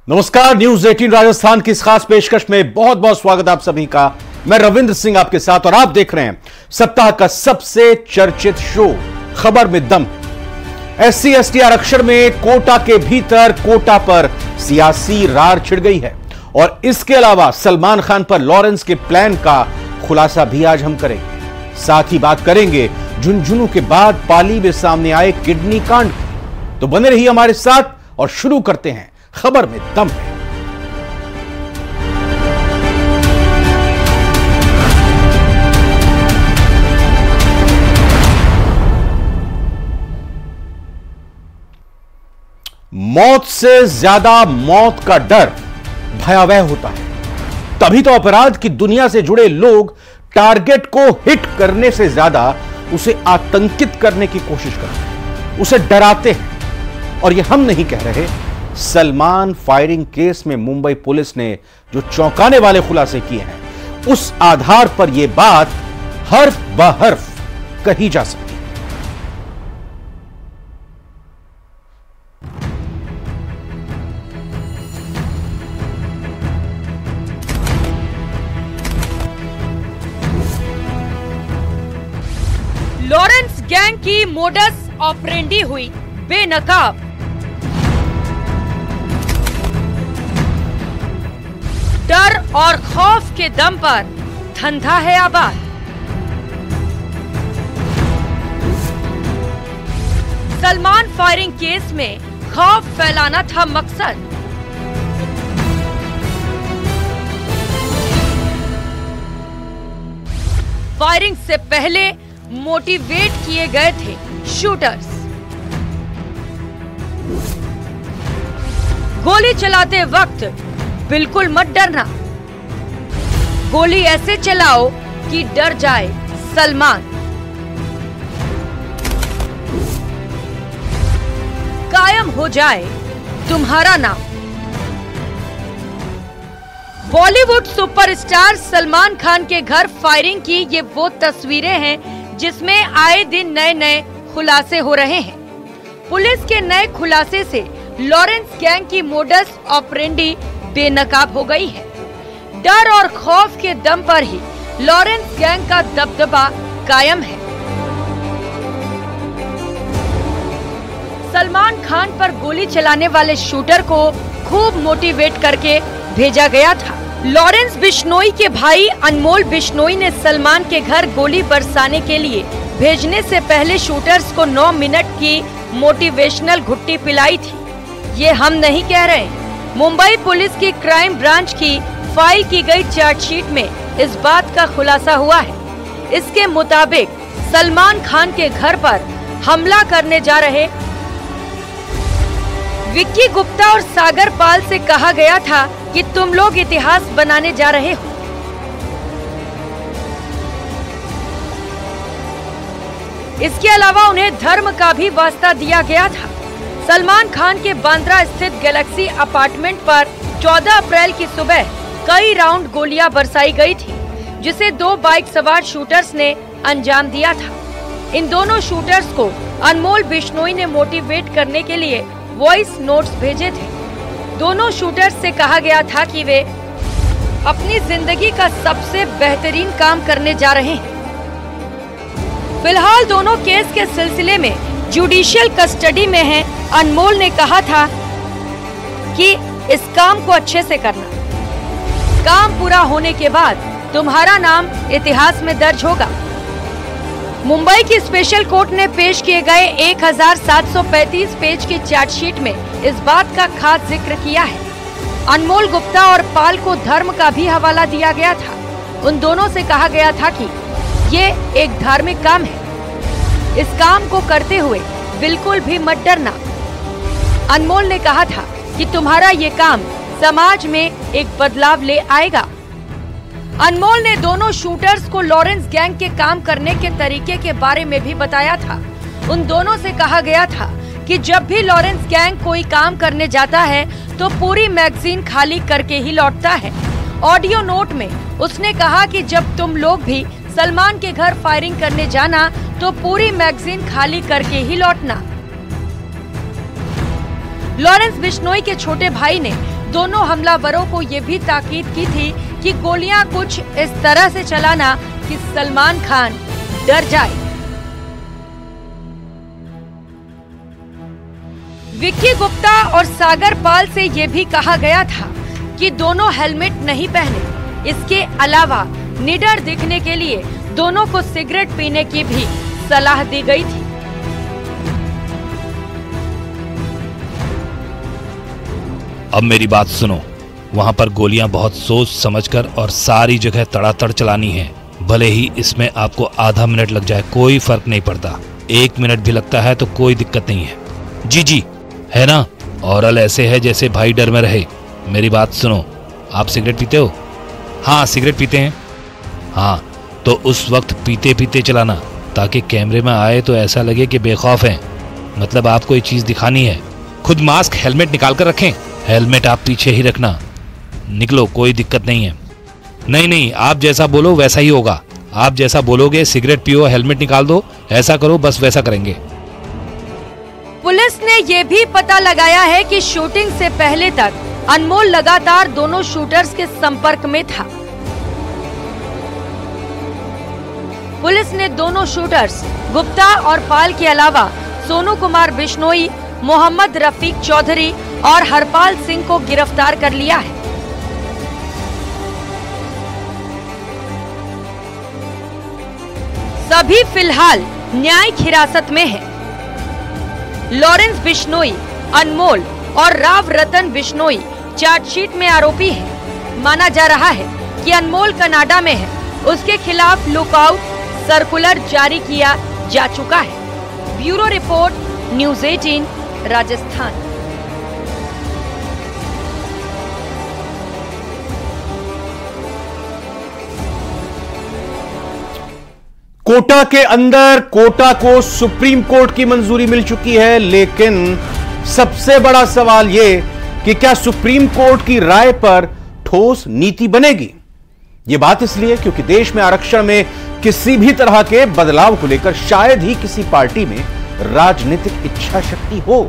नमस्कार, न्यूज 18 राजस्थान की इस खास पेशकश में बहुत बहुत स्वागत आप सभी का। मैं रविंद्र सिंह आपके साथ और आप देख रहे हैं सप्ताह का सबसे चर्चित शो खबर में दम। SC ST आरक्षण में कोटा के भीतर कोटा पर सियासी रार छिड़ गई है और इसके अलावा सलमान खान पर लॉरेंस के प्लान का खुलासा भी आज हम करेंगे। साथ ही बात करेंगे झुंझुनू के बाद पाली में सामने आए किडनी कांड। तो बने रहिए हमारे साथ और शुरू करते हैं खबर में दम है। मौत से ज्यादा मौत का डर भयावह होता है। तभी तो अपराध की दुनिया से जुड़े लोग टारगेट को हिट करने से ज्यादा उसे आतंकित करने की कोशिश करते हैं, उसे डराते हैं। और यह हम नहीं कह रहे, सलमान फायरिंग केस में मुंबई पुलिस ने जो चौंकाने वाले खुलासे किए हैं, उस आधार पर यह बात हर्फ ब हर्फ कही जा सकती है। लॉरेंस गैंग की मोडस ऑपरेंडी हुई बेनकाब। डर और खौफ के दम पर धंधा है आबाद। सलमान फायरिंग केस में खौफ फैलाना था मकसद। फायरिंग से पहले मोटिवेट किए गए थे शूटर्स। गोली चलाते वक्त बिल्कुल मत डरना, गोली ऐसे चलाओ कि डर जाए सलमान। कायम हो जाए तुम्हारा नाम। बॉलीवुड सुपरस्टार सलमान खान के घर फायरिंग की ये वो तस्वीरें हैं जिसमें आए दिन नए नए खुलासे हो रहे हैं। पुलिस के नए खुलासे से लॉरेंस गैंग की मोडस ऑपरेंडी बेनकाब हो गई है। डर और खौफ के दम पर ही लॉरेंस गैंग का दबदबा कायम है। सलमान खान पर गोली चलाने वाले शूटर को खूब मोटिवेट करके भेजा गया था। लॉरेंस बिश्नोई के भाई अनमोल बिश्नोई ने सलमान के घर गोली बरसाने के लिए भेजने से पहले शूटर्स को 9 मिनट की मोटिवेशनल घुट्टी पिलाई थी। ये हम नहीं कह रहे। मुंबई पुलिस की क्राइम ब्रांच की फाइल की गई चार्जशीट में इस बात का खुलासा हुआ है। इसके मुताबिक सलमान खान के घर पर हमला करने जा रहे विक्की गुप्ता और सागर पाल से कहा गया था कि तुम लोग इतिहास बनाने जा रहे हो। इसके अलावा उन्हें धर्म का भी वास्ता दिया गया था। सलमान खान के बांद्रा स्थित गैलेक्सी अपार्टमेंट पर 14 अप्रैल की सुबह कई राउंड गोलियां बरसाई गई थी, जिसे 2 बाइक सवार शूटर्स ने अंजाम दिया था। इन दोनों शूटर्स को अनमोल बिश्नोई ने मोटिवेट करने के लिए वॉइस नोट्स भेजे थे। दोनों शूटर्स से कहा गया था कि वे अपनी जिंदगी का सबसे बेहतरीन काम करने जा रहे हैं। फिलहाल दोनों केस के सिलसिले में जुडिशियल कस्टडी में हैं। अनमोल ने कहा था कि इस काम को अच्छे से करना। काम पूरा होने के बाद तुम्हारा नाम इतिहास में दर्ज होगा। मुंबई की स्पेशल कोर्ट ने पेश किए गए 1735 पेज की चार्जशीट में इस बात का खास जिक्र किया है। अनमोल गुप्ता और पाल को धर्म का भी हवाला दिया गया था। उन दोनों से कहा गया था कि ये एक धार्मिक काम है, इस काम को करते हुए बिल्कुल भी मत डरना। अनमोल ने कहा था कि तुम्हारा ये काम समाज में एक बदलाव ले आएगा। अनमोल ने दोनों शूटर्स को लॉरेंस गैंग के काम करने के तरीके के बारे में भी बताया था। उन दोनों से कहा गया था कि जब भी लॉरेंस गैंग कोई काम करने जाता है तो पूरी मैगजीन खाली करके ही लौटता है। ऑडियो नोट में उसने कहा कि जब तुम लोग भी सलमान के घर फायरिंग करने जाना तो पूरी मैगजीन खाली करके ही लौटना। लॉरेंस बिश्नोई के छोटे भाई ने दोनों हमलावरों को ये भी ताकीद की थी कि गोलियां कुछ इस तरह से चलाना कि सलमान खान डर जाए। विक्की गुप्ता और सागर पाल से ये भी कहा गया था कि दोनों हेलमेट नहीं पहने। इसके अलावा निडर दिखने के लिए दोनों को सिगरेट पीने की भी सलाह दी गई थी। अब मेरी बात सुनो, वहां पर गोलियां बहुत सोच समझकर और सारी जगह तड़ातड़ चलानी है। भले ही इसमें आपको आधा मिनट लग जाए, कोई फर्क नहीं पड़ता। 1 मिनट भी लगता है तो कोई दिक्कत नहीं है। जी है ना? औरल ऐसे है जैसे भाई डर में रहे। मेरी बात सुनो, आप सिगरेट पीते हो? हाँ, सिगरेट पीते हैं। हाँ, तो उस वक्त पीते पीते चलाना, ताकि कैमरे में आए तो ऐसा लगे कि बेखौफ हैं। मतलब आपको ये चीज दिखानी है। खुद मास्क हेलमेट निकाल कर रखें। हेलमेट आप पीछे ही रखना। निकलो, कोई दिक्कत नहीं है। नहीं, आप जैसा बोलो वैसा ही होगा। आप जैसा बोलोगे, सिगरेट पियो, हेलमेट निकाल दो, ऐसा करो, बस वैसा करेंगे। पुलिस ने ये भी पता लगाया है कि शूटिंग से पहले तक अनमोल लगातार दोनों शूटर्स के संपर्क में था। पुलिस ने दोनों शूटर्स गुप्ता और पाल के अलावा सोनू कुमार बिश्नोई, मोहम्मद रफीक चौधरी और हरपाल सिंह को गिरफ्तार कर लिया है। सभी फिलहाल न्यायिक हिरासत में हैं। लॉरेंस बिश्नोई, अनमोल और राव रतन बिश्नोई चार्जशीट में आरोपी है। माना जा रहा है कि अनमोल कनाडा में है। उसके खिलाफ लुकआउट सर्कुलर जारी किया जा चुका है। Bureau report, news 18, Rajasthan. Kota के अंदर कोटा को सुप्रीम कोर्ट की मंजूरी मिल चुकी है, लेकिन सबसे बड़ा सवाल यह कि क्या सुप्रीम कोर्ट की राय पर ठोस नीति बनेगी। यह बात इसलिए क्योंकि देश में आरक्षण में किसी भी तरह के बदलाव को लेकर शायद ही किसी पार्टी में राजनीतिक इच्छा शक्ति हो।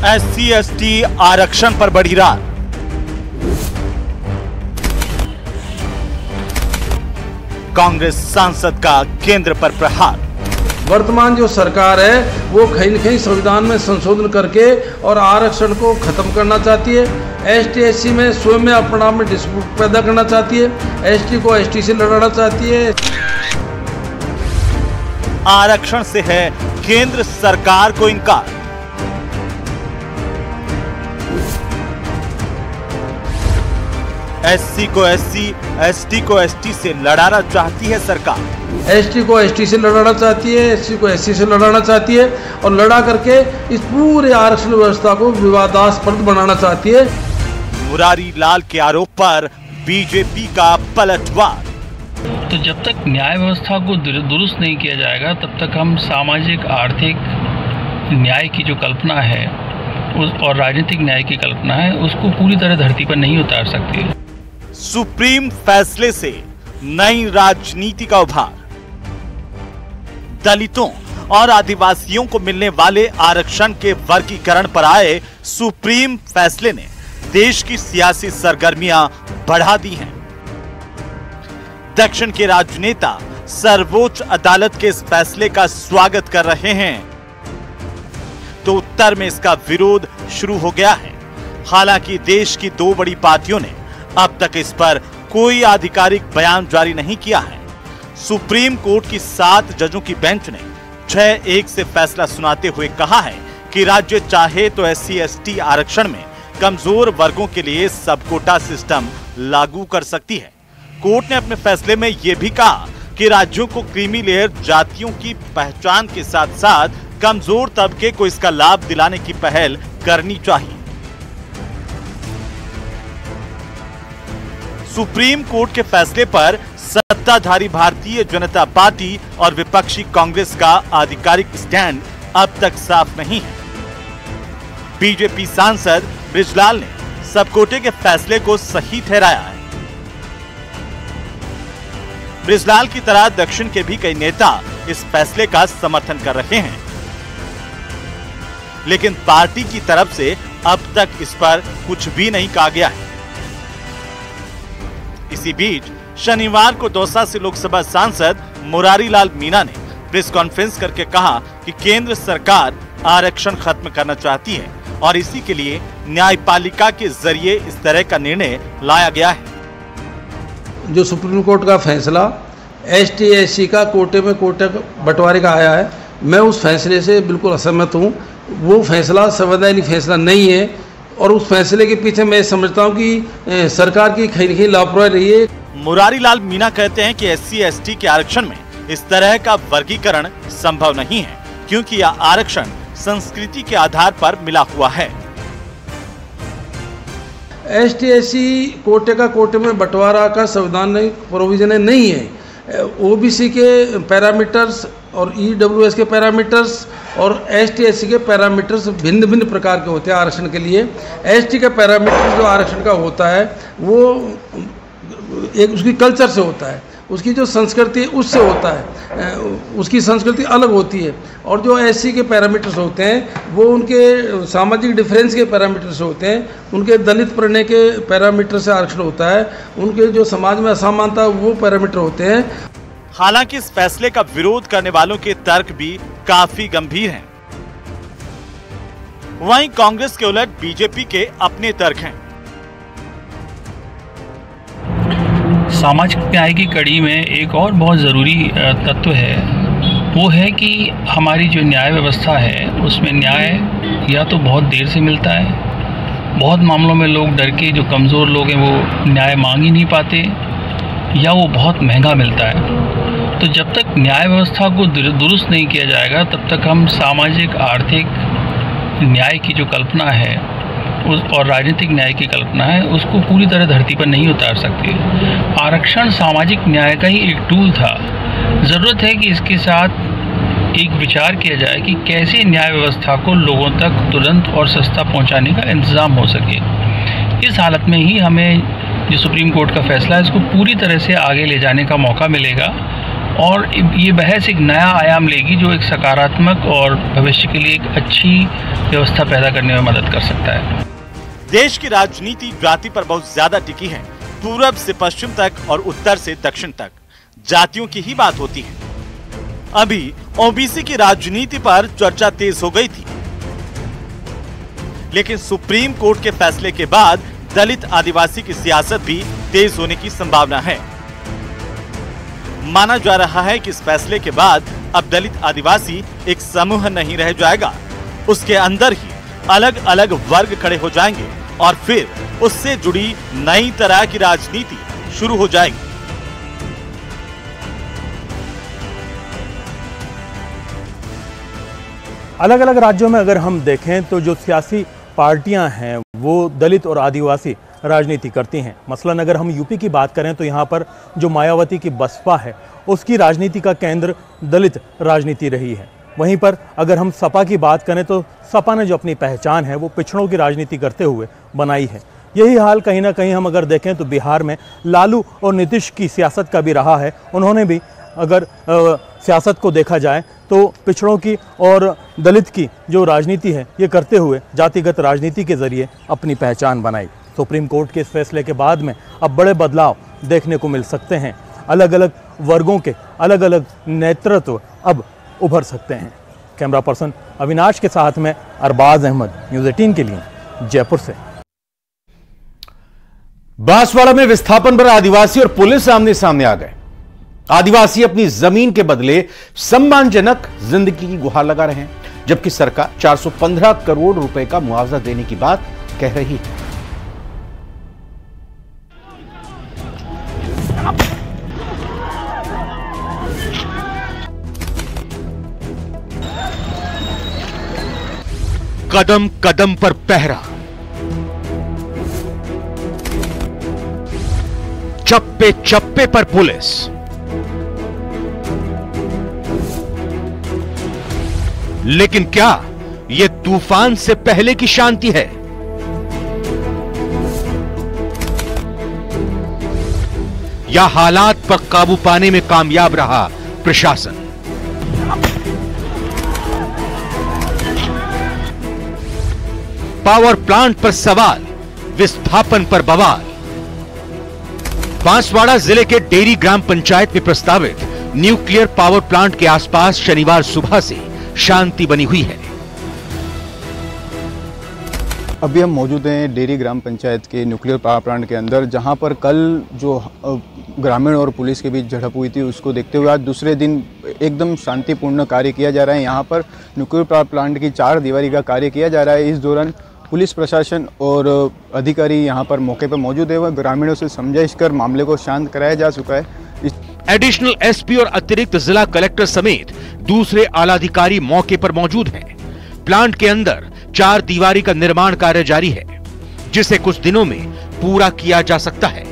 SC/ST आरक्षण पर बढ़ी रात। कांग्रेस सांसद का केंद्र पर प्रहार। वर्तमान जो सरकार है वो कहीं न कहीं संविधान में संशोधन करके और आरक्षण को खत्म करना चाहती है। ST/SC में स्वयं में अपने आप में डिस्प्यूट पैदा करना चाहती है। ST को ST से लड़ाना चाहती है। आरक्षण से है केंद्र सरकार को इनकार। SC को SC, ST को ST से लड़ाना चाहती है सरकार। ST को ST से लड़ाना चाहती है, SC को SC से लड़ाना चाहती है और लड़ा करके इस पूरे आरक्षण व्यवस्था को विवादास्पद बनाना चाहती है। मुरारी लाल के आरोप पर बीजेपी का पलटवार। तो जब तक न्याय व्यवस्था को दुरुस्त नहीं किया जाएगा तब तक हम सामाजिक आर्थिक न्याय की जो कल्पना है और राजनीतिक न्याय की कल्पना है उसको पूरी तरह धरती पर नहीं उतार सकते। सुप्रीम फैसले से नई राजनीति का उभार। दलितों और आदिवासियों को मिलने वाले आरक्षण के वर्गीकरण पर आए सुप्रीम फैसले ने देश की सियासी सरगर्मियां बढ़ा दी हैं। दक्षिण के राजनेता सर्वोच्च अदालत के इस फैसले का स्वागत कर रहे हैं, तो उत्तर में इसका विरोध शुरू हो गया है। हालांकि देश की 2 बड़ी पार्टियों ने अब तक इस पर कोई आधिकारिक बयान जारी नहीं किया है। सुप्रीम कोर्ट की 7 जजों की बेंच ने 6-1 से फैसला सुनाते हुए कहा है कि राज्य चाहे तो SC/ST आरक्षण में कमजोर वर्गों के लिए सब कोटा सिस्टम लागू कर सकती है। कोर्ट ने अपने फैसले में यह भी कहा कि राज्यों को क्रीमी लेयर जातियों की पहचान के साथ साथ कमजोर तबके को इसका लाभ दिलाने की पहल करनी चाहिए। सुप्रीम कोर्ट के फैसले पर सत्ताधारी भारतीय जनता पार्टी और विपक्षी कांग्रेस का आधिकारिक स्टैंड अब तक साफ नहीं है। बीजेपी सांसद बृजलाल ने सब कोटे के फैसले को सही ठहराया है। बृजलाल की तरह दक्षिण के भी कई नेता इस फैसले का समर्थन कर रहे हैं, लेकिन पार्टी की तरफ से अब तक इस पर कुछ भी नहीं कहा गया है। इसी बीच शनिवार को दौसा से लोकसभा सांसद मुरारी लाल मीणा ने प्रेस कॉन्फ्रेंस करके कहा कि केंद्र सरकार आरक्षण खत्म करना चाहती है और इसी के लिए न्यायपालिका के जरिए इस तरह का निर्णय लाया गया है। जो सुप्रीम कोर्ट का फैसला ST SC का कोटे में कोटे बंटवारे का आया है, मैं उस फैसले से बिल्कुल असहमत हूँ। वो फैसला संवैधानिक फैसला नहीं है और उस फैसले के पीछे मैं समझता हूँ कि सरकार की कहीं लापरवाही रही है। मुरारी लाल मीणा कहते हैं कि SC ST के आरक्षण में इस तरह का वर्गीकरण संभव नहीं है, क्योंकि यह आरक्षण संस्कृति के आधार पर मिला हुआ है। ST SC कोटे का कोटे में बंटवारा का संवैधानिक प्रोविजन नहीं है। OBC के पैरामीटर्स और EWS के पैरामीटर्स और ST SC के पैरामीटर्स भिन्न भिन्न प्रकार के होते हैं आरक्षण के लिए। ST का पैरामीटर जो आरक्षण का होता है वो एक उसकी कल्चर से होता है, उसकी जो संस्कृति उससे होता है, उसकी संस्कृति अलग होती है। और जो SC के पैरामीटर्स होते हैं वो उनके सामाजिक डिफरेंस के पैरामीटर्स होते हैं, उनके दलित प्रणय के पैरामीटर से आरक्षण होता है, उनके जो समाज में असमानता वो पैरामीटर होते हैं। हालांकि इस फैसले का विरोध करने वालों के तर्क भी काफी गंभीर हैं। वहीं कांग्रेस के उलट बीजेपी के अपने तर्क हैं। सामाजिक न्याय की कड़ी में एक और बहुत ज़रूरी तत्व है, वो है कि हमारी जो न्याय व्यवस्था है उसमें न्याय या तो बहुत देर से मिलता है, बहुत मामलों में लोग डर के, जो कमज़ोर लोग हैं वो न्याय मांग ही नहीं पाते, या वो बहुत महंगा मिलता है। तो जब तक न्याय व्यवस्था को दुरुस्त नहीं किया जाएगा तब तक हम सामाजिक आर्थिक न्याय की जो कल्पना है और राजनीतिक न्याय की कल्पना है उसको पूरी तरह धरती पर नहीं उतार सकते। आरक्षण सामाजिक न्याय का ही एक टूल था। ज़रूरत है कि इसके साथ एक विचार किया जाए कि कैसे न्याय व्यवस्था को लोगों तक तुरंत और सस्ता पहुंचाने का इंतज़ाम हो सके। इस हालत में ही हमें जो सुप्रीम कोर्ट का फैसला है इसको पूरी तरह से आगे ले जाने का मौका मिलेगा और ये बहस एक नया आयाम लेगी जो एक सकारात्मक और भविष्य के लिए एक अच्छी व्यवस्था पैदा करने में मदद कर सकता है। देश की राजनीति जाति पर बहुत ज्यादा टिकी है। पूरब से पश्चिम तक और उत्तर से दक्षिण तक जातियों की ही बात होती है। अभी OBC की राजनीति पर चर्चा तेज हो गई थी, लेकिन सुप्रीम कोर्ट के फैसले के बाद दलित आदिवासी की सियासत भी तेज होने की संभावना है। माना जा रहा है कि इस फैसले के बाद अब दलित आदिवासी एक समूह नहीं रह जाएगा, उसके अंदर ही अलग अलग वर्ग खड़े हो जाएंगे और फिर उससे जुड़ी नई तरह की राजनीति शुरू हो जाएगी। अलग अलग राज्यों में अगर हम देखें तो जो सियासी पार्टियां हैं वो दलित और आदिवासी राजनीति करती हैं। मसलन अगर हम यूपी की बात करें तो यहाँ पर जो मायावती की बसपा है उसकी राजनीति का केंद्र दलित राजनीति रही है। वहीं पर अगर हम सपा की बात करें तो सपा ने जो अपनी पहचान है वो पिछड़ों की राजनीति करते हुए बनाई है। यही हाल कहीं ना कहीं हम अगर देखें तो बिहार में लालू और नीतीश की सियासत का भी रहा है। उन्होंने भी अगर सियासत को देखा जाए तो पिछड़ों की और दलित की जो राजनीति है ये करते हुए जातिगत राजनीति के जरिए अपनी पहचान बनाई। सुप्रीम कोर्ट के इस फैसले के बाद में अब बड़े बदलाव देखने को मिल सकते हैं। अलग अलग वर्गों के अलग अलग नेतृत्व अब उभर सकते हैं। कैमरा पर्सन अविनाश के साथ में अरबाज अहमद, न्यूज़ 18 के लिए जयपुर से। बांसवाड़ा में विस्थापन पर आदिवासी और पुलिस आमने सामने आ गए। आदिवासी अपनी जमीन के बदले सम्मानजनक जिंदगी की गुहार लगा रहे हैं, जबकि सरकार 415 करोड़ रुपए का मुआवजा देने की बात कह रही है। कदम कदम पर पहरा, चप्पे चप्पे पर पुलिस, लेकिन क्या यह तूफान से पहले की शांति है? या हालात पर काबू पाने में कामयाब रहा प्रशासन? पावर प्लांट पर सवाल, विस्थापन पर बवाल। बांसवाड़ा जिले के डेरी ग्राम पंचायत में प्रस्तावित न्यूक्लियर पावर प्लांट के आसपास शनिवार सुबह से शांति बनी हुई है। अभी हम मौजूद हैं डेरी ग्राम पंचायत के न्यूक्लियर पावर प्लांट के अंदर, जहां पर कल जो ग्रामीण और पुलिस के बीच झड़प हुई थी उसको देखते हुए आज दूसरे दिन एकदम शांतिपूर्ण कार्य किया जा रहा है। यहां पर न्यूक्लियर पावर प्लांट की 4 दीवारी का कार्य किया जा रहा है। इस दौरान पुलिस प्रशासन और अधिकारी यहां पर मौके पर मौजूद है। वह ग्रामीणों से समझाइश कर मामले को शांत कराया जा चुका है। एडिशनल एसपी और अतिरिक्त जिला कलेक्टर समेत दूसरे आला अधिकारी मौके पर मौजूद हैं। प्लांट के अंदर 4 दीवारी का निर्माण कार्य जारी है, जिसे कुछ दिनों में पूरा किया जा सकता है।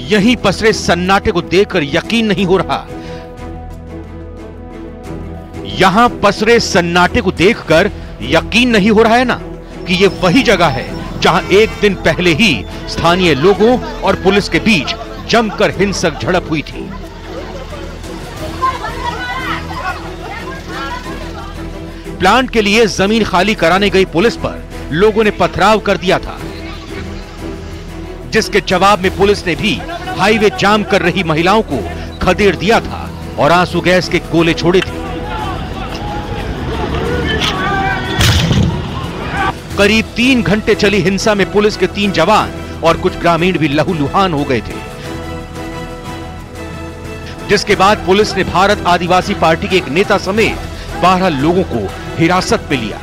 यहीं पसरे सन्नाटे को देखकर यकीन नहीं हो रहा। यहां पसरे सन्नाटे को देखकर यकीन नहीं हो रहा है ना कि ये वही जगह है जहां एक दिन पहले ही स्थानीय लोगों और पुलिस के बीच जमकर हिंसक झड़प हुई थी। प्लांट के लिए जमीन खाली कराने गई पुलिस पर लोगों ने पथराव कर दिया था, जिसके जवाब में पुलिस ने भी हाईवे जाम कर रही महिलाओं को खदेड़ दिया था और आंसू गैस के गोले छोड़े थे। करीब 3 घंटे चली हिंसा में पुलिस के 3 जवान और कुछ ग्रामीण भी लहूलुहान हो गए थे, जिसके बाद पुलिस ने भारत आदिवासी पार्टी के एक नेता समेत 12 लोगों को हिरासत में लिया।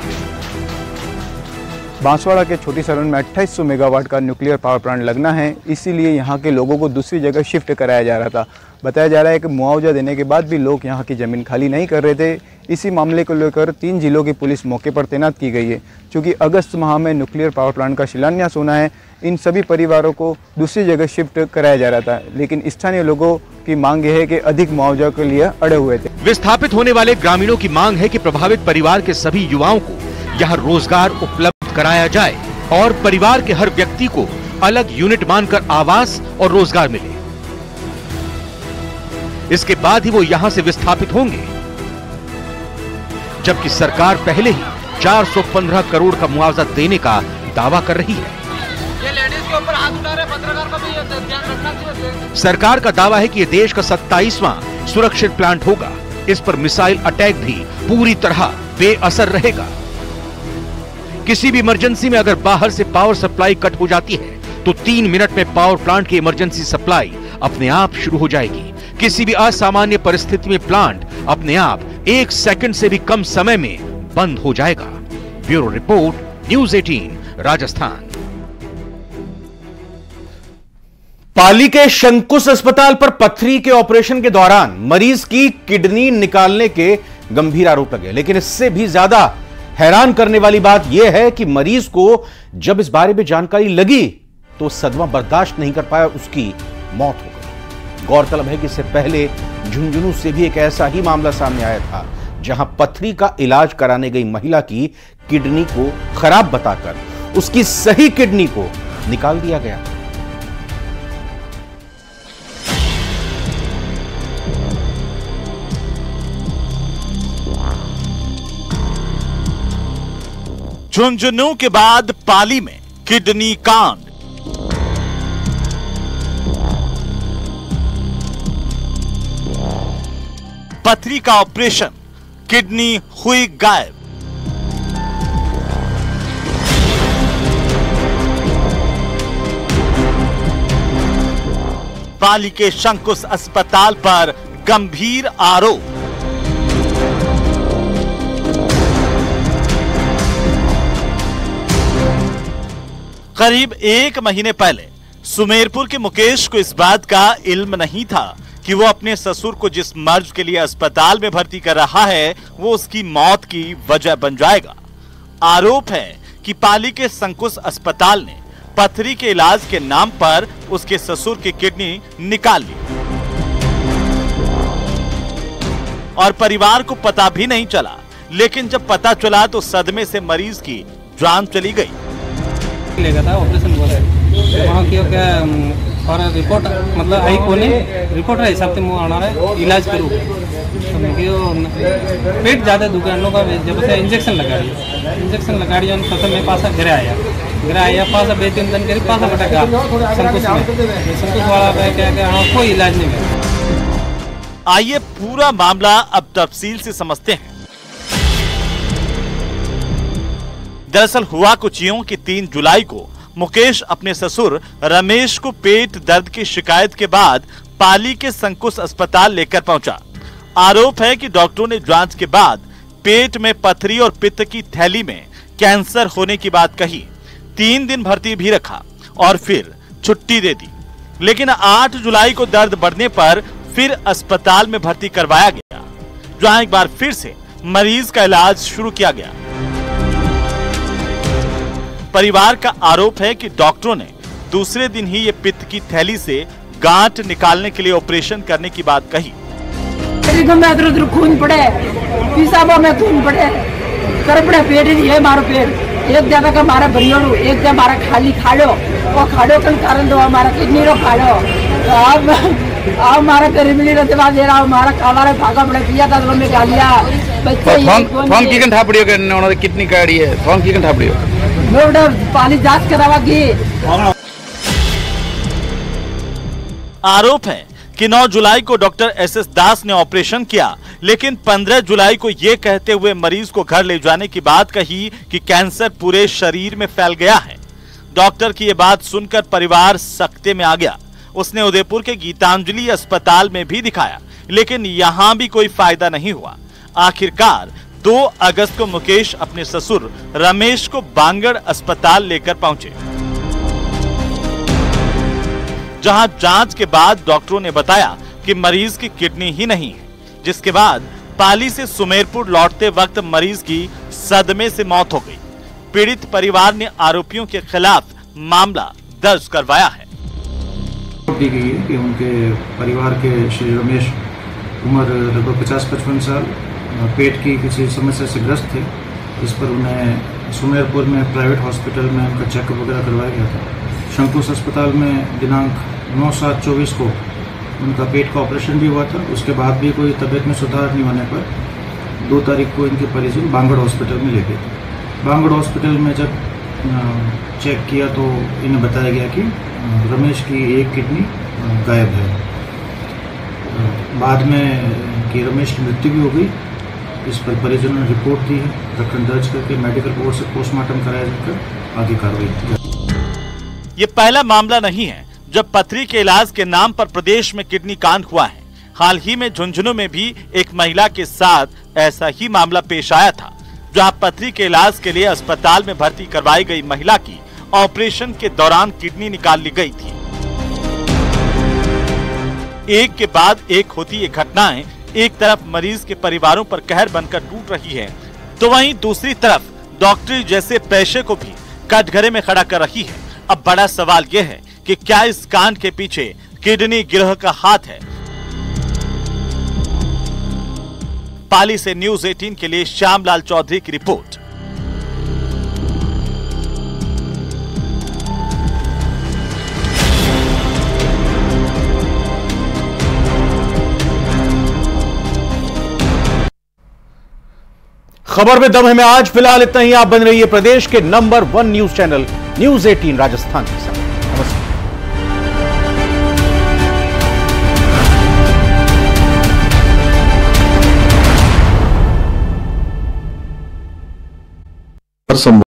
बांसवाड़ा के छोटी सरन में 2800 मेगावाट का न्यूक्लियर पावर प्लांट लगना है, इसीलिए यहाँ के लोगों को दूसरी जगह शिफ्ट कराया जा रहा था। बताया जा रहा है कि मुआवजा देने के बाद भी लोग यहाँ की ज़मीन खाली नहीं कर रहे थे। इसी मामले को लेकर 3 जिलों की पुलिस मौके पर तैनात की गई है। क्योंकि अगस्त माह में न्यूक्लियर पावर प्लांट का शिलान्यास होना है, इन सभी परिवारों को दूसरी जगह शिफ्ट कराया जा रहा था, लेकिन स्थानीय लोगों की मांग यह है कि अधिक मुआवजा के लिए अड़े हुए थे। विस्थापित होने वाले ग्रामीणों की मांग है कि प्रभावित परिवार के सभी युवाओं को यहाँ रोजगार उपलब्ध कराया जाए और परिवार के हर व्यक्ति को अलग यूनिट मानकर आवास और रोजगार मिले। इसके बाद ही वो यहां से विस्थापित होंगे, जबकि सरकार पहले ही 415 करोड़ का मुआवजा देने का दावा कर रही है। ये लेडीज के ऊपर हाथ उठा रहे पत्रकार का भी ध्यान रखना चाहिए। सरकार का दावा है कि यह देश का 27वां सुरक्षित प्लांट होगा। इस पर मिसाइल अटैक भी पूरी तरह बेअसर रहेगा। किसी भी इमरजेंसी में अगर बाहर से पावर सप्लाई कट हो जाती है तो 3 मिनट में पावर प्लांट की इमरजेंसी सप्लाई अपने आप शुरू हो जाएगी। किसी भी असामान्य परिस्थिति में प्लांट अपने आप 1 सेकंड से भी कम समय में बंद हो जाएगा। Bureau report, news 18 Rajasthan. Pali के शंकुश अस्पताल पर पथरी के ऑपरेशन के दौरान मरीज की किडनी निकालने के गंभीर आरोप लगे, लेकिन इससे भी ज्यादा हैरान करने वाली बात यह है कि मरीज को जब इस बारे में जानकारी लगी तो सदमा बर्दाश्त नहीं कर पाया, उसकी मौत हो गई। गौरतलब है कि इससे पहले झुंझुनू से भी एक ऐसा ही मामला सामने आया था, जहां पथरी का इलाज कराने गई महिला की किडनी को खराब बताकर उसकी सही किडनी को निकाल दिया गया। झुंझुनू के बाद पाली में किडनी कांड। पथरी का ऑपरेशन, किडनी हुई गायब। पाली के शंकुश अस्पताल पर गंभीर आरोप। करीब 1 महीने पहले सुमेरपुर के मुकेश को इस बात का इल्म नहीं था कि वो अपने ससुर को जिस मर्ज के लिए अस्पताल में भर्ती कर रहा है वो उसकी मौत की वजह बन जाएगा। आरोप है कि पाली के शंकुश अस्पताल ने पथरी के इलाज के नाम पर उसके ससुर की किडनी निकाल ली और परिवार को पता भी नहीं चला। लेकिन जब पता चला तो सदमे से मरीज की जान चली गई। लेगा था ऑपरेशन बोला है वहाँ की क्या और रिपोर्ट मतलब आई को रिपोर्ट हिसाब से मुँह आना रहा इलाज करूँ पेट ज़्यादा दुखा हम लोग का जब से इंजेक्शन लगा रही खत्म में पासा गिरा आया पासा 2-3 दिन करी पासा बटा संतोष वाला क्या हाँ कोई इलाज नहीं मिला। आइए पूरा मामला अब तफसील से समझते हैं। दरअसल हुआ कुछ यूं कि 3 जुलाई को मुकेश अपने ससुर रमेश को पेट दर्द की शिकायत के बाद पाली के संकुश अस्पताल लेकर पहुंचा। आरोप है कि डॉक्टरों ने जांच के बाद पेट में पथरी और पित्त की थैली में कैंसर होने की बात कही। 3 दिन भर्ती भी रखा और फिर छुट्टी दे दी, लेकिन 8 जुलाई को दर्द बढ़ने पर फिर अस्पताल में भर्ती करवाया गया, जहां एक बार फिर से मरीज का इलाज शुरू किया गया। परिवार का आरोप है कि डॉक्टरों ने दूसरे दिन ही ये पित्त की थैली से गांठ निकालने के लिए ऑपरेशन करने की बात कही। में खून पड़े, पेशाबा में खून पड़े, कर पड़े पेट ही है मारो पेट एक ज्यादा का मारा भरियोड़ू एक ज्यादा मारा खाली खाड़ो वो खाड़ो के कारण दो हमारा किडनी रो खाड़ो अब हमारा गरीबी रो दवा दे रहा हमारा खावारे भागा पड़े पिया था तो में गालिया बच्चे फोन की कंठा पड़ियो के उन्होंने कितनी काड़ी है फोन की कंठा पड़ियो नोड़ा पानी जांच करावा की। आरोप है कि 9 जुलाई को डॉक्टर एसएस दास ने ऑपरेशन किया, लेकिन 15 जुलाई को यह कहते हुए मरीज को घर ले जाने की बात कही कि कैंसर पूरे शरीर में फैल गया है। डॉक्टर की यह बात सुनकर परिवार सख्ते में आ गया। उसने उदयपुर के गीतांजलि अस्पताल में भी दिखाया, लेकिन यहां भी कोई फायदा नहीं हुआ। आखिरकार 2 अगस्त को मुकेश अपने ससुर रमेश को बांगड़ अस्पताल लेकर पहुंचे, जहां जांच के बाद डॉक्टरों ने बताया कि मरीज की किडनी ही नहीं है, जिसके बाद पाली से सुमेरपुर लौटते वक्त मरीज की सदमे से मौत हो गई। पीड़ित परिवार ने आरोपियों के खिलाफ मामला दर्ज करवाया है। दी गई है कि उनके परिवार के श्री रमेश उम्र लगभग 50-55 साल पेट की किसी समस्या से ग्रस्त थे। इस पर उन्हें सुमेरपुर में प्राइवेट हॉस्पिटल में उनका चेकअप वगैरह करवाया गया था। शंकुश अस्पताल में दिनांक 9/7/24 को उनका पेट का ऑपरेशन भी हुआ था। उसके बाद भी कोई तबीयत में सुधार नहीं होने पर 2 तारीख को इनके परिजन बांगड़ हॉस्पिटल में ले गए थे। बांगड़ हॉस्पिटल में जब चेक किया तो इन्हें बताया गया कि रमेश की एक किडनी गायब है। बाद में कि रमेश की मृत्यु भी हो गई। इस पर परिजनों ने रिपोर्ट दी है, प्रकरण दर्ज करके मेडिकल बोर्ड से पोस्टमार्टम कराया जाकर आगे कार्रवाई की जाए। ये पहला मामला नहीं है जब पथरी के इलाज के नाम पर प्रदेश में किडनी कांड हुआ है। हाल ही में झुंझुनू में भी एक महिला के साथ ऐसा ही मामला पेश आया था, जहां पथरी के इलाज के लिए अस्पताल में भर्ती करवाई गई महिला की ऑपरेशन के दौरान किडनी निकाल ली गई थी। एक के बाद एक होती ये घटनाएं एक तरफ मरीज के परिवारों पर कहर बनकर टूट रही है, तो वहीं दूसरी तरफ डॉक्टरी जैसे पेशे को भी कटघरे में खड़ा कर रही है। अब बड़ा सवाल यह है कि क्या इस कांड के पीछे किडनी गिरोह का हाथ है? पाली से न्यूज़ 18 के लिए श्यामलाल चौधरी की रिपोर्ट। खबर में दम है में आज फिलहाल इतना ही। आप बन रही है प्रदेश के number 1 news channel news 18 Rajasthan के साथ। नमस्कार।